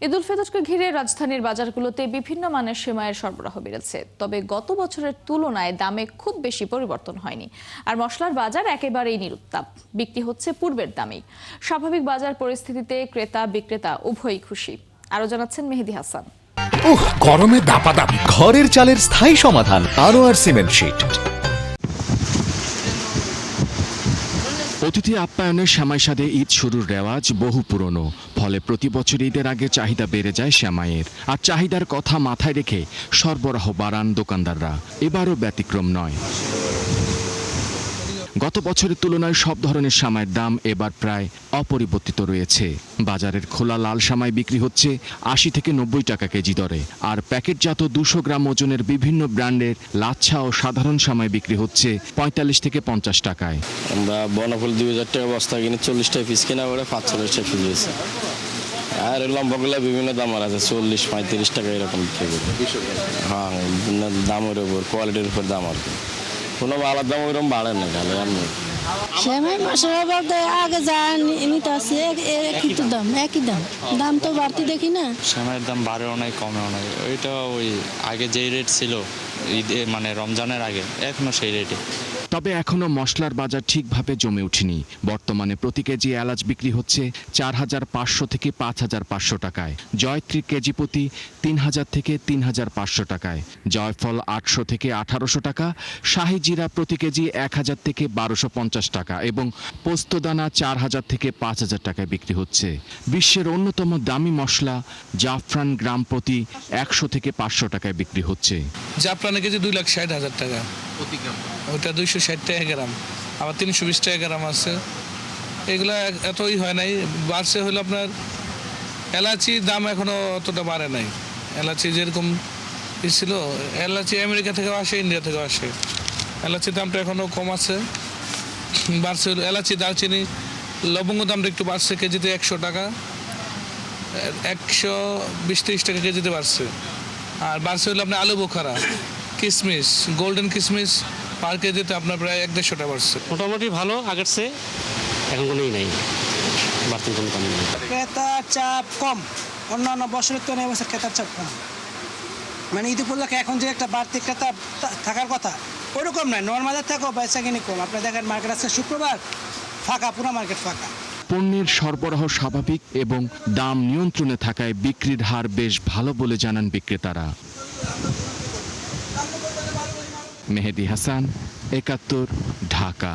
ঈদ উল ফিতরকে ঘিরে রাজধানীর বাজারগুলোতে বিভিন্ন মানের সেমাইয়ের সরবরাহ বেড়েছে, তবে গত বছরের তুলনায় দামে খুব বেশি পরিবর্তন হয়নি। আর মশলার বাজার একেবারেই নিরুত্তাপ, বিক্রি হচ্ছে পূর্বের দামেই। স্বাভাবিক বাজার পরিস্থিতিতে ক্রেতা বিক্রেতা উভয়ই খুশি। আরো জানাচ্ছেন মেহেদি হাসান। গরমে দাপাদাপি ঘরের চালের স্থায়ী সমাধান আনোয়ার সিমেন্ট শীট। অতিথি আপ্যায়নের সেমাই স্বাদে ঈদ শুরুর রেওয়াজ বহু পুরনো, ফলে প্রতি বছর ঈদের আগে চাহিদা বেড়ে যায় সেমাইয়ের। আর চাহিদার কথা মাথায় রেখে সরবরাহ বাড়ান দোকানদাররা। এবারও ব্যতিক্রম নয়। গত বছরের তুলনায় সব ধরনের সেমাইয়ের দাম এবার প্রায় অপরিবর্তিত রয়েছে। বাজারের খোলা লাল সেমাই বিক্রি হচ্ছে ৮০ থেকে ৯০ টাকা কেজি দরে, আর প্যাকেটজাত ২০০ গ্রাম ওজনের বিভিন্ন ব্র্যান্ডের লাচ্ছা ও সাধারণ সেমাই বিক্রি হচ্ছে ৪৫ থেকে ৫০ টাকায়। আমরা বনফুল ২০০০ টাকা বস্তা কিনে ৪০ পিস কিনা করে ৪৫ টাকা পিস হয়েছে। আর লম্বাগুলো বিভিন্ন দামের আছে, ৪০-৩৫ টাকা এরকম বিক্রি করে। হ্যাঁ, দামের উপর, কোয়ালিটির উপর দাম আর কি। কোনো আলাদা দাম ওইরকম বাড়ে না, খালি আমি সেমাই মশলা বলতে আগে যা নিতে আসছে একই দাম তো বাড়তি দেখি না। সেমাইয়ের দাম বাড়েও নাই কমেও নাই, ওইটা ওই আগে যেই রেট ছিল ঈদে মানে রমজানের আগে এখনো সেই রেটে। তবে এখনো মশলার বাজার ঠিকভাবে জমে ওঠেনি। বর্তমানে প্রতি কেজি এলাচ বিক্রি হচ্ছে ৪৫০০ থেকে ৫৫০০ টাকায়, জয়ত্রী কেজি প্রতি ৩০০০ থেকে ৩৫০০ টাকায়, জয়ফল ৮০০ থেকে ১৮০০ টাকা, শাহি জিরা প্রতি কেজি ১০০০ থেকে ১২৫০ টাকা এবং পোস্তদানা ৪০০০ থেকে ৫০০০ টাকায় বিক্রি হচ্ছে। বিশ্বের অন্যতম দামি মশলা জাফরান গ্রাম প্রতি ১০০ থেকে ৫০০ টাকায় বিক্রি হচ্ছে। জাফরানের কেজি ২,৬০,০০০ টাকা, ওটা ২৬০ টাকা গ্রাম, আবার ৩২০ টাকা গ্রাম আছে। এগুলা এতই হয় নাই, বাড়ছে হলো আপনার এলাচির দাম এখনো অতটা বাড়ে নাই। এলাচি যেরকম ছিল, এলাচি আমেরিকা থেকেও আসে, ইন্ডিয়া থেকেও আসে। এলাচির দামটা এখনো কম আছে, বাড়ছে হলো এলাচি, দারচিনি, লবঙ্গ দামটা একটু বাড়ছে, কেজিতে ১০০ টাকা, ১২০-৩০ টাকা কেজিতে বাড়ছে। আর বাড়ছে হলো আপনার আলু বোখারা, কিশমিশ, গোল্ডেন কিশমিশ পার কেজিতে আপনার প্রায় ১-১৫০ টাকা বাড়ছে। মোটামুটি ভালো, আগের চেয়ে এখন কোনোই নাই, বাড়তি কোনো কম নেই। ক্রেতার চাপ কম, অন্যান্য বছরের তুলনায় এবছর ক্রেতার চাপ কম। মানে ঈদ উপলক্ষে এখন যে একটা বাড়তি ক্রেতা থাকার কথা ওরকম নয়, নর্মালের থেকেও বেচা কিনি কম। আপনি দেখেন মার্কেট আছে শুক্রবার ফাঁকা, পুরো মার্কেট ফাঁকা। পণ্যের সরবরাহ স্বাভাবিক এবং দাম নিয়ন্ত্রণে থাকায় বিক্রির হার বেশ ভালো বলে জানান বিক্রেতারা। মেহেদি হাসান, ৭১, ঢাকা।